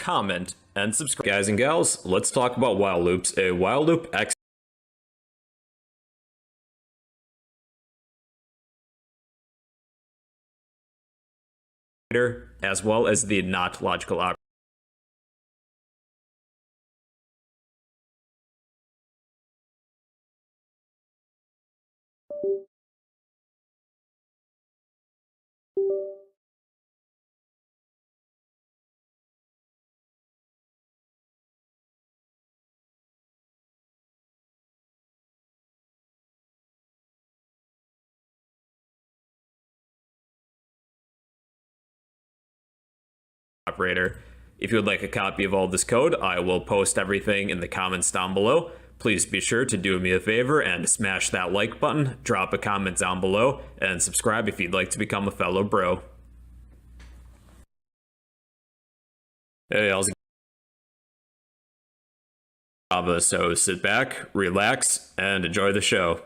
comment, and subscribe. Guys and gals, let's talk about while loops. A while loop operator, as well as the not logical operator. If you would like a copy of all this code, I will post everything in the comments down below. Please be sure to do me a favor and smash that like button, drop a comment down below, and subscribe if you'd like to become a fellow bro. Hey, how's it going? So sit back, relax, and enjoy the show.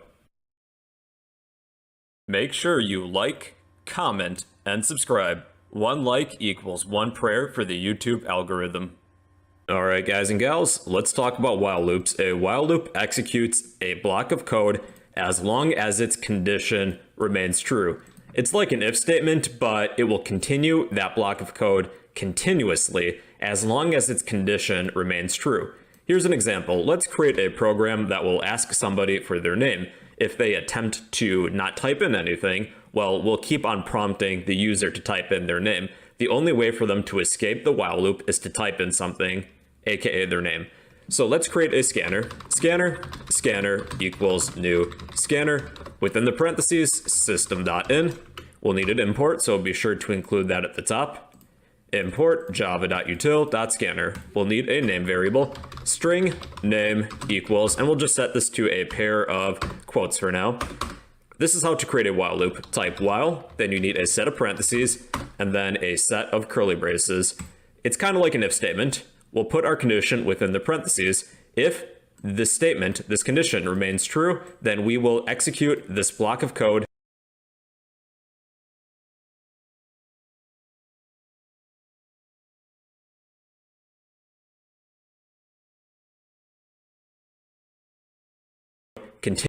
Make sure you like, comment, and subscribe. 1 like equals 1 prayer for the YouTube algorithm. Alright guys and gals, let's talk about while loops. A while loop executes a block of code as long as its condition remains true. It's like an if statement, but it will continue that block of code continuously as long as its condition remains true. Here's an example. Let's create a program that will ask somebody for their name. If they attempt to not type in anything, well, we'll keep on prompting the user to type in their name. The only way for them to escape the while loop is to type in something, aka their name. So let's create a scanner. Scanner equals new scanner. Within the parentheses, system.in. We'll need an import, so be sure to include that at the top. Import java.util.scanner. We'll need a name variable. String name equals, and we'll just set this to a pair of quotes for now. This is how to create a while loop. Type while, then you need a set of parentheses, and then a set of curly braces. It's kind of like an if statement. We'll put our condition within the parentheses. If this statement, this condition remains true, then we will execute this block of code continues.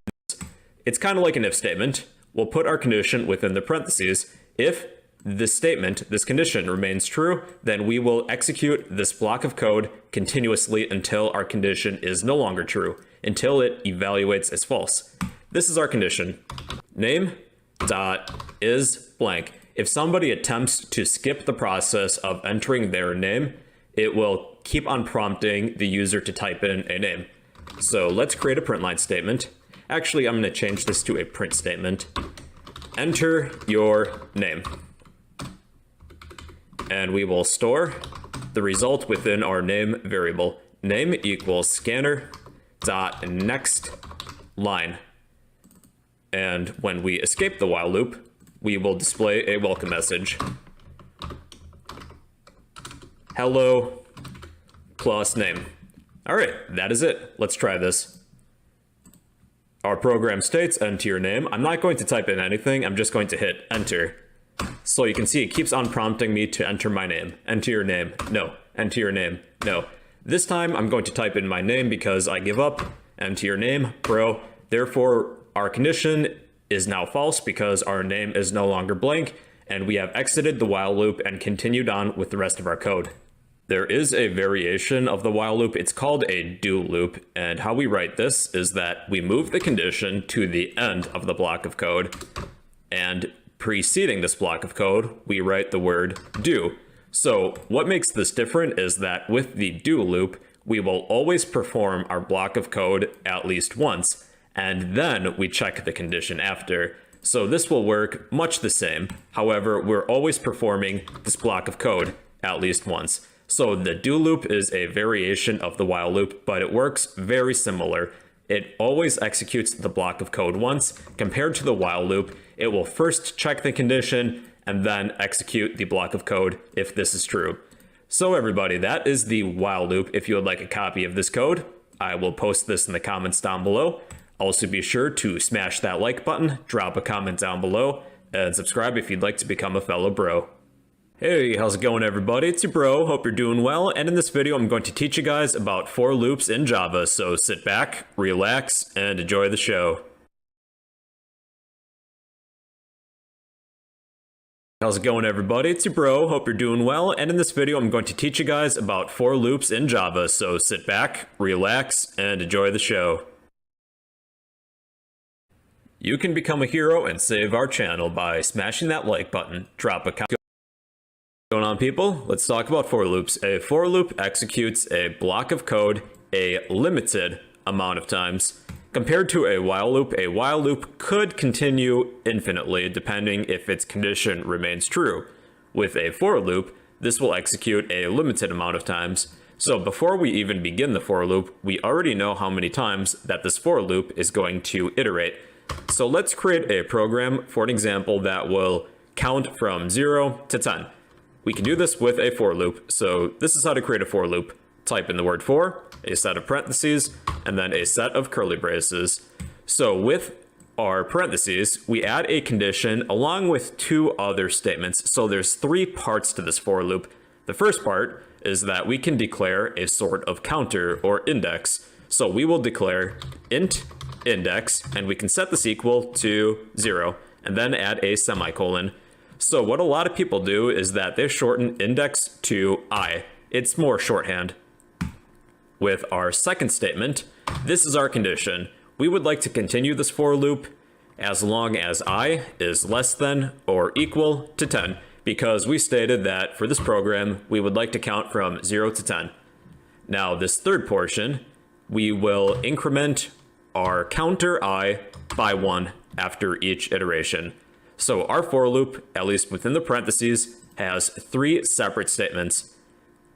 It's kind of like an if statement. We'll put our condition within the parentheses. If this statement, this condition remains true, then we will execute this block of code continuously until our condition is no longer true, until it evaluates as false. This is our condition. Name dot is blank. If somebody attempts to skip the process of entering their name, it will keep on prompting the user to type in a name. So let's create a print line statement. Actually, I'm going to change this to a print statement. Enter your name. And we will store the result within our name variable. Name equals scanner dot next line. And when we escape the while loop, we will display a welcome message. Hello plus name. All right, that is it. Let's try this. Our program states enter your name. I'm not going to type in anything. I'm just going to hit enter. So you can see it keeps on prompting me to enter my name. Enter your name. No. Enter your name. No. This time I'm going to type in my name because I give up. Enter your name, bro. Therefore, our condition is now false because our name is no longer blank, and we have exited the while loop and continued on with the rest of our code. There is a variation of the while loop. It's called a do loop, and how we write this is that we move the condition to the end of the block of code, and preceding this block of code, we write the word do. So what makes this different is that with the do loop, we will always perform our block of code at least once, and then we check the condition after. So this will work much the same. However, we're always performing this block of code at least once. So the do loop is a variation of the while loop, but it works very similar. It always executes the block of code once. Compared to the while loop, it will first check the condition and then execute the block of code if this is true. So everybody, that is the while loop. If you would like a copy of this code, I will post this in the comments down below. Also be sure to smash that like button, drop a comment down below, and subscribe if you'd like to become a fellow bro. Hey, how's it going everybody? It's your bro, hope you're doing well, and in this video I'm going to teach you guys about for loops in Java, so sit back, relax, and enjoy the show. How's it going everybody? It's your bro, hope you're doing well, and in this video I'm going to teach you guys about for loops in Java, so sit back, relax, and enjoy the show. You can become a hero and save our channel by smashing that like button, drop a comment. What's going on people? Let's talk about for loops. A for loop executes a block of code a limited amount of times. Compared to a while loop could continue infinitely depending if its condition remains true. With a for loop, this will execute a limited amount of times. So before we even begin the for loop, we already know how many times that this for loop is going to iterate. So let's create a program for an example that will count from 0 to 10. We can do this with a for loop. So this is how to create a for loop. Type in the word for, a set of parentheses, and then a set of curly braces. So with our parentheses, we add a condition along with two other statements. So there's three parts to this for loop. The first part is that we can declare a sort of counter or index. So we will declare int index, and we can set this equal to 0, and then add a semicolon. So what a lot of people do is that they shorten index to I. It's more shorthand. With our second statement, this is our condition. We would like to continue this for loop as long as I is less than or equal to 10, because we stated that for this program, we would like to count from 0 to 10. Now this third portion, we will increment our counter I by 1 after each iteration. So our for loop, at least within the parentheses, has three separate statements.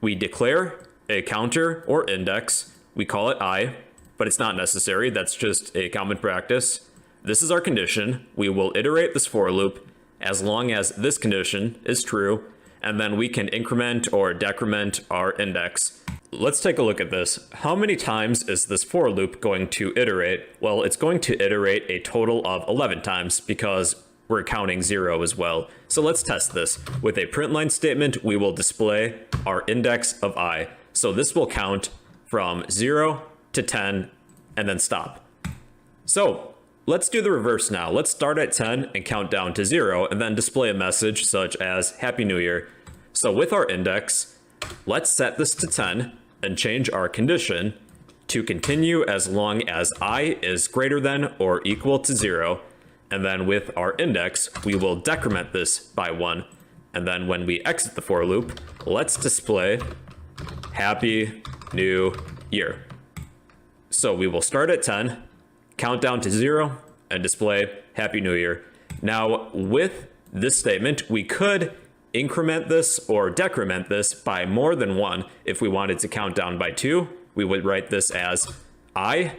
We declare a counter or index. We call it I, but it's not necessary. That's just a common practice. This is our condition. We will iterate this for loop as long as this condition is true, and then we can increment or decrement our index. Let's take a look at this. How many times is this for loop going to iterate? Well, it's going to iterate a total of 11 times because we're counting 0 as well. So let's test this. With a print line statement, we will display our index of I. So this will count from 0 to 10 and then stop. So let's do the reverse now. Let's start at 10 and count down to 0 and then display a message such as Happy New Year. So with our index, let's set this to 10 and change our condition to continue as long as I is greater than or equal to 0. And then with our index, we will decrement this by 1. And then when we exit the for loop, let's display Happy New Year. So we will start at 10, count down to 0, and display Happy New Year. Now with this statement, we could increment this or decrement this by more than 1. If we wanted to count down by 2, we would write this as I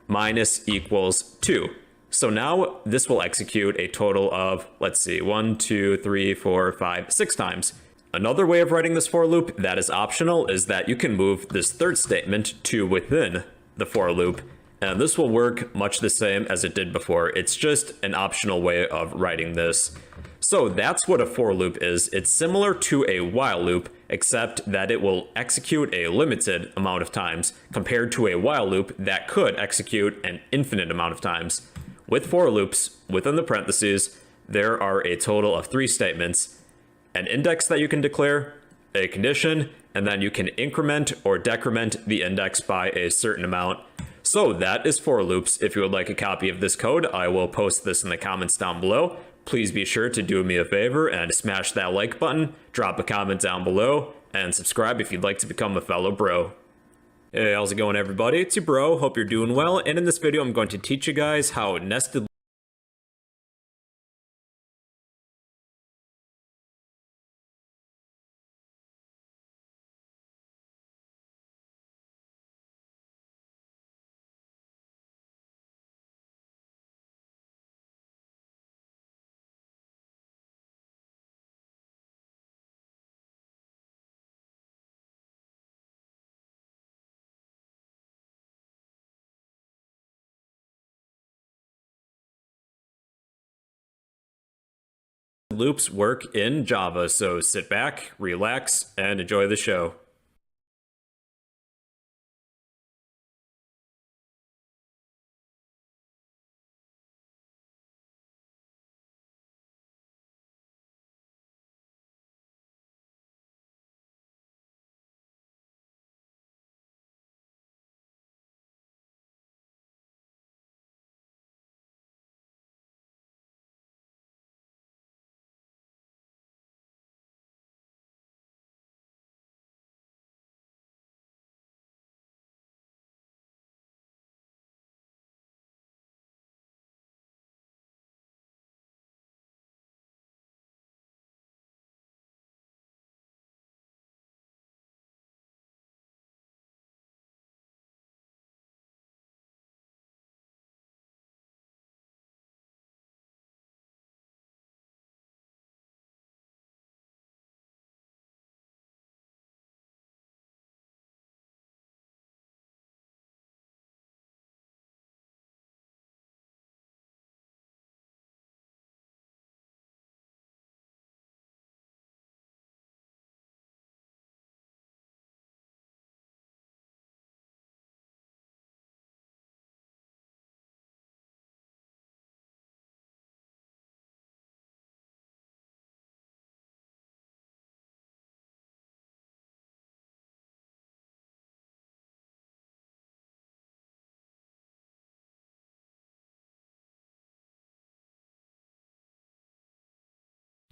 minus equals 2. So now this will execute a total of, let's see, 1, 2, 3, 4, 5, 6 times. Another way of writing this for loop that is optional is that you can move this third statement to within the for loop. And this will work much the same as it did before. It's just an optional way of writing this. So that's what a for loop is. It's similar to a while loop, except that it will execute a limited amount of times compared to a while loop that could execute an infinite amount of times. With for loops, within the parentheses, there are a total of 3 statements: an index that you can declare, a condition, and then you can increment or decrement the index by a certain amount. So that is for loops. If you would like a copy of this code, I will post this in the comments down below. Please be sure to do me a favor and smash that like button, drop a comment down below, and subscribe if you'd like to become a fellow bro. Hey, how's it going everybody? It's your bro, hope you're doing well, and in this video I'm going to teach you guys how nested loops work in Java, so sit back, relax, and enjoy the show.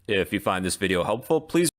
If you find this video helpful, please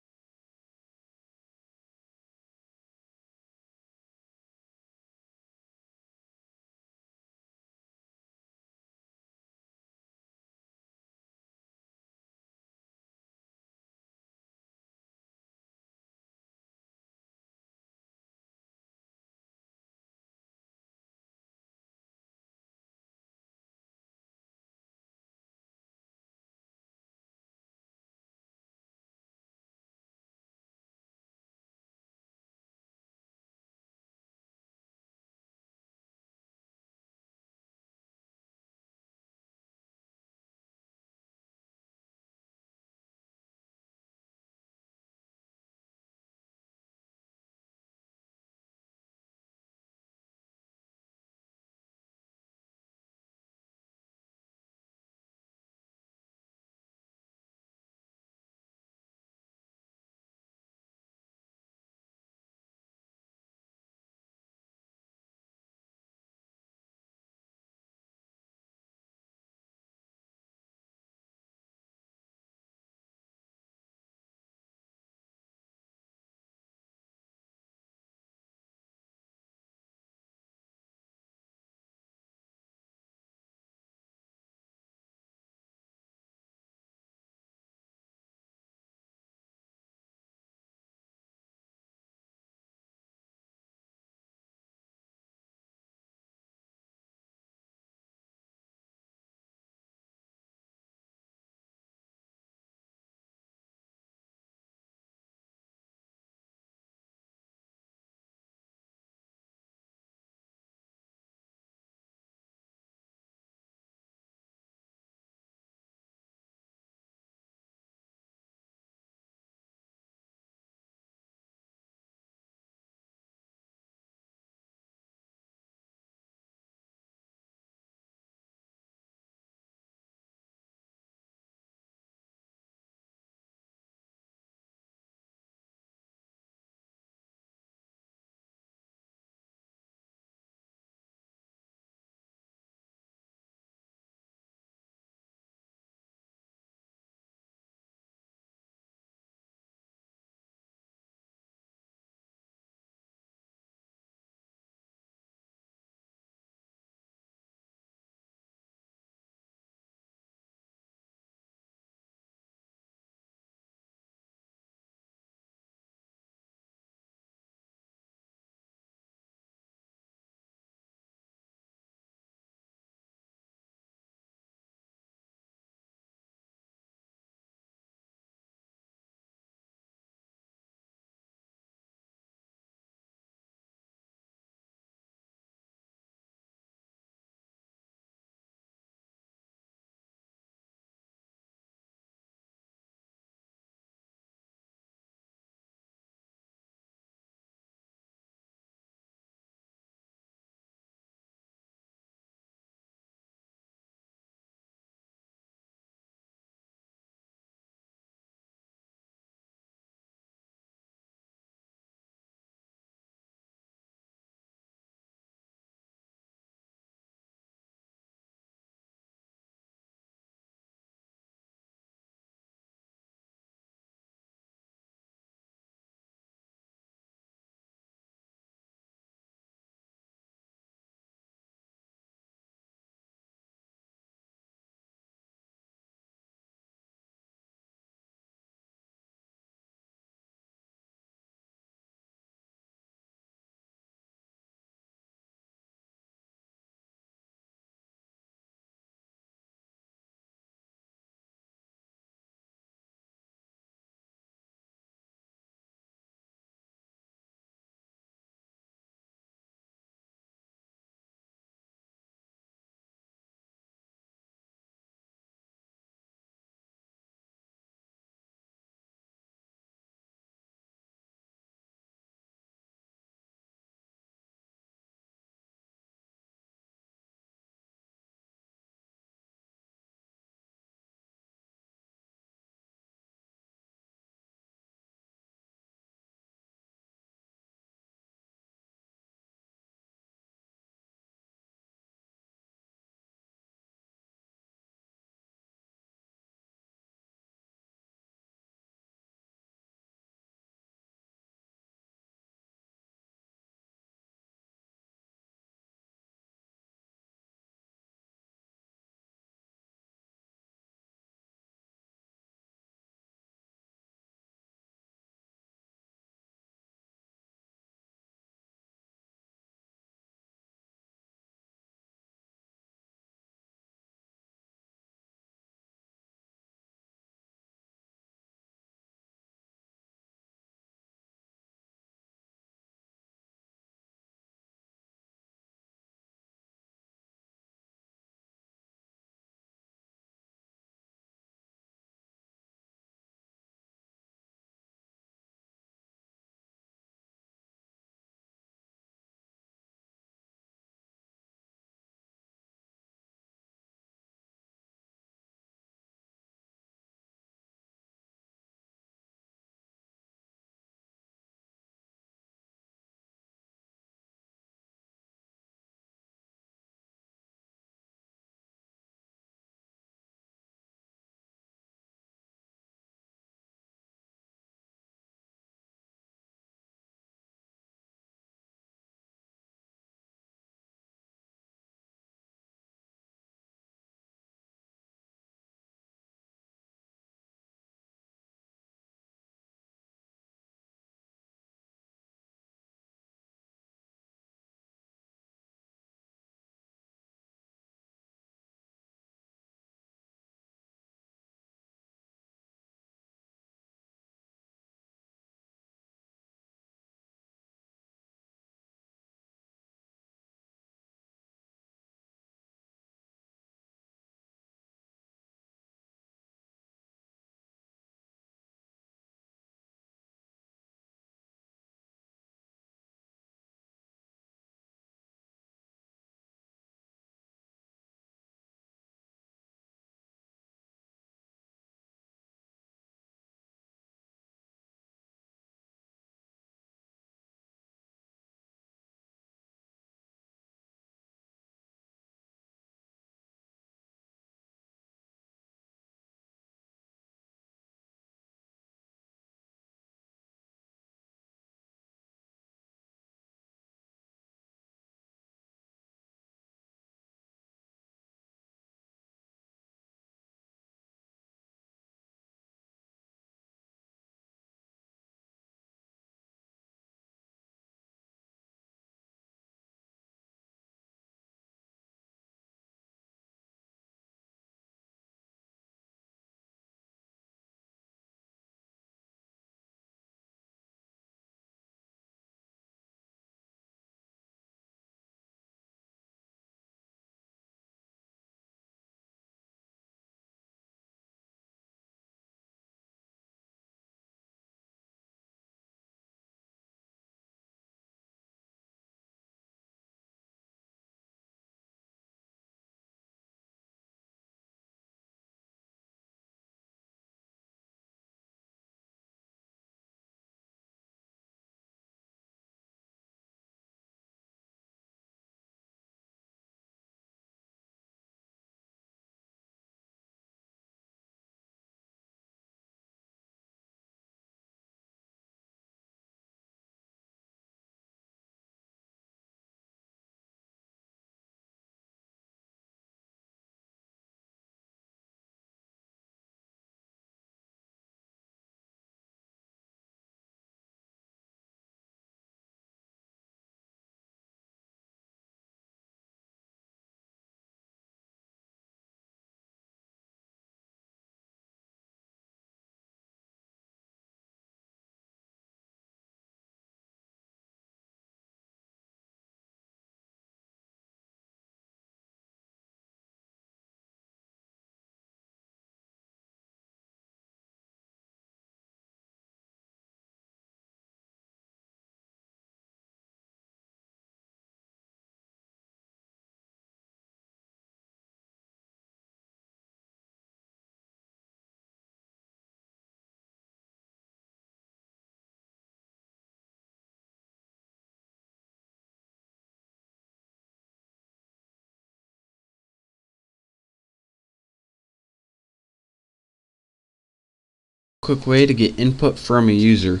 quick way to get input from a user.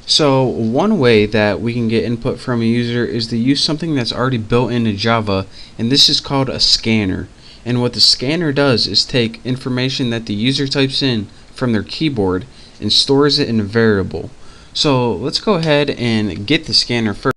So one way that we can get input from a user is to use something that's already built into Java, and this is called a scanner. And what the scanner does is take information that the user types in from their keyboard and stores it in a variable. So let's go ahead and get the scanner first.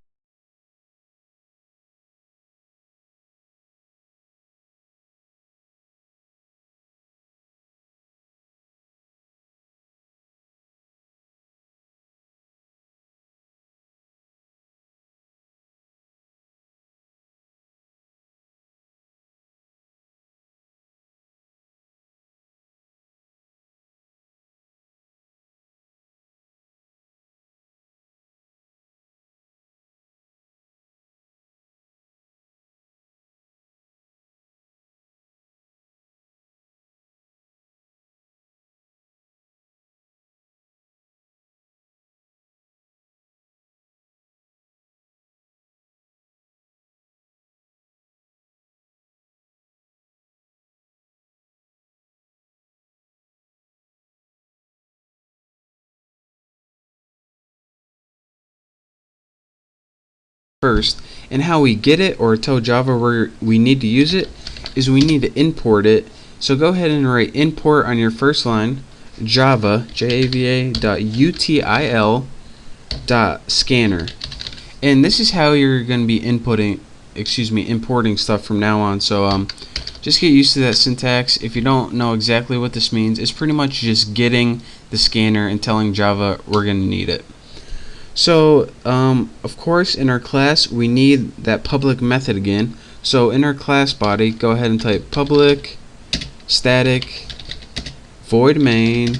And how we get it, or tell Java where we need to use it, is we need to import it. So go ahead and write import on your first line, Java, java.util.scanner. And this is how you're going to be importing stuff from now on. So just get used to that syntax. If you don't know exactly what this means, it's pretty much just getting the scanner and telling Java we're going to need it. So of course in our class we need that public method again. So in our class body, go ahead and type public static void main,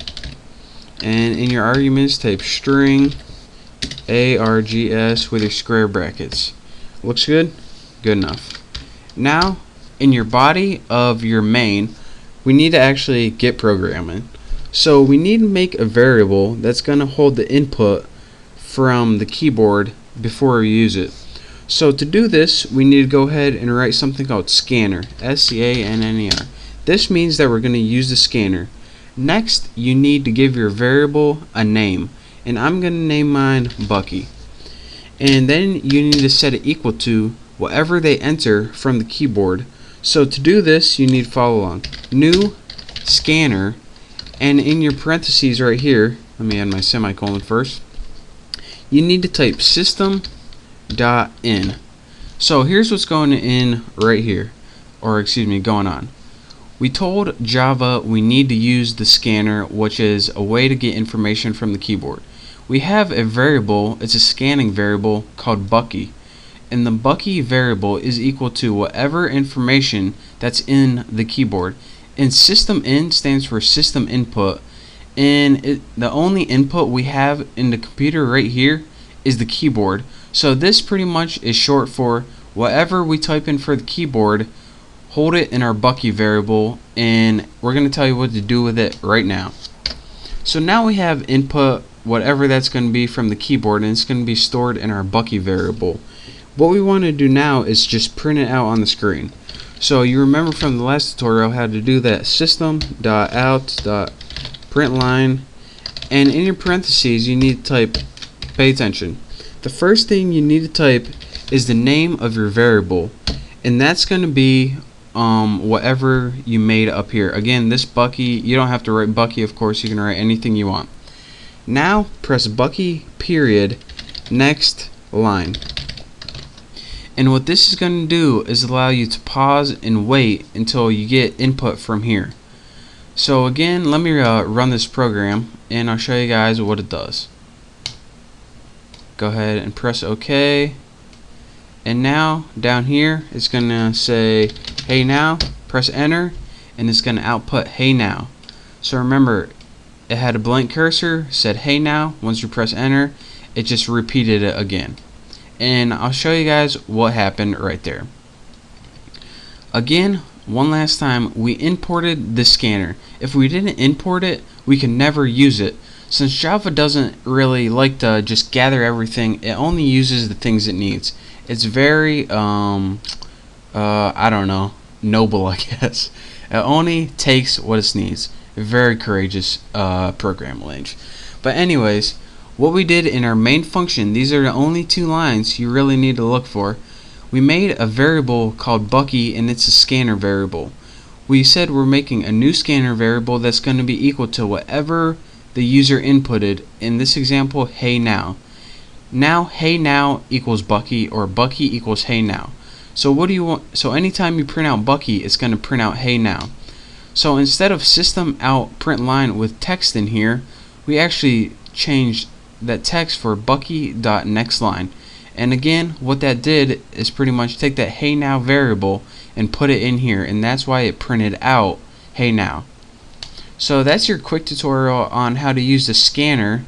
and in your arguments type string args with your square brackets. Looks good? Good enough. Now in your body of your main, we need to actually get programming. So we need to make a variable that's going to hold the input from the keyboard before we use it. So to do this, we need to go ahead and write something called scanner, S-C-A-N-N-E-R. This means that we're going to use the scanner. Next, you need to give your variable a name, and I'm going to name mine Bucky. And then you need to set it equal to whatever they enter from the keyboard. So to do this, you need to follow along. New scanner, and in your parentheses right here, let me add my semicolon first, you need to type system.in. So here's what's going in right here, or excuse me, going on. We told Java we need to use the scanner, which is a way to get information from the keyboard. We have a variable, it's a scanning variable called Bucky, and the Bucky variable is equal to whatever information that's in the keyboard. And system.in stands for system input, and the only input we have in the computer right here is the keyboard. So this pretty much is short for whatever we type in for the keyboard, hold it in our Bucky variable, and we're going to tell you what to do with it right now. So now we have input, whatever that's going to be from the keyboard, and it's going to be stored in our Bucky variable. What we want to do now is just print it out on the screen. So you remember from the last tutorial how to do that, system.out.println, and in your parentheses you need to type, pay attention, the first thing you need to type is the name of your variable, and that's going to be whatever you made up here. Again, this Bucky, you don't have to write Bucky, of course, you can write anything you want. Now press Bucky period next line, and what this is going to do is allow you to pause and wait until you get input from here. So again, let me run this program and I'll show you guys what it does. Go ahead and press OK, and now down here it's going to say hey now, press enter, and it's going to output hey now. So remember, it had a blank cursor, said hey now. Once you press enter, it just repeated it again, and I'll show you guys what happened right there. Again, one last time, we imported the scanner. If we didn't import it, we can never use it. Since Java doesn't really like to just gather everything, it only uses the things it needs. It's very I don't know, noble, I guess. It only takes what it needs. A very courageous program language. But anyways, what we did in our main function, these are the only 2 lines you really need to look for. We made a variable called Bucky, and it's a scanner variable. We said we're making a new scanner variable that's going to be equal to whatever the user inputted. In this example, hey now. Now hey now equals Bucky, or Bucky equals hey now. So what do you want? So anytime you print out Bucky, it's going to print out hey now. So instead of system out print line with text in here, we actually changed that text for Bucky.nextLine. And again, what that did is pretty much take that hey now variable and put it in here, and that's why it printed out hey now. So that's your quick tutorial on how to use the scanner